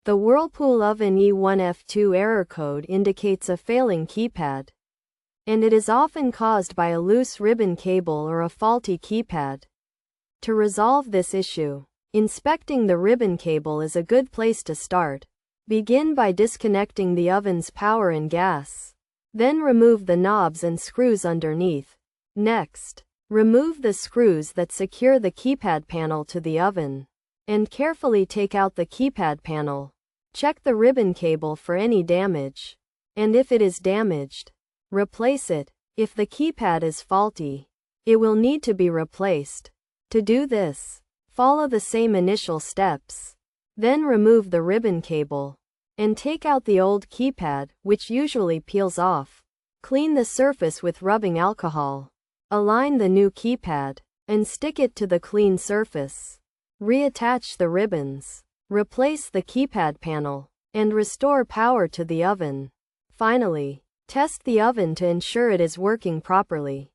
The Whirlpool Oven E1F2 error code indicates a failing keypad, and it is often caused by a loose ribbon cable or a faulty keypad. To resolve this issue, inspecting the ribbon cable is a good place to start. Begin by disconnecting the oven's power and gas. Then remove the knobs and screws underneath. Next, remove the screws that secure the keypad panel to the oven, and carefully take out the keypad panel. Check the ribbon cable for any damage, and if it is damaged, replace it. If the keypad is faulty, it will need to be replaced. To do this, follow the same initial steps. Then remove the ribbon cable, and take out the old keypad, which usually peels off. Clean the surface with rubbing alcohol. Align the new keypad, and stick it to the clean surface. Reattach the ribbons. Replace the keypad panel, and restore power to the oven. Finally, test the oven to ensure it is working properly.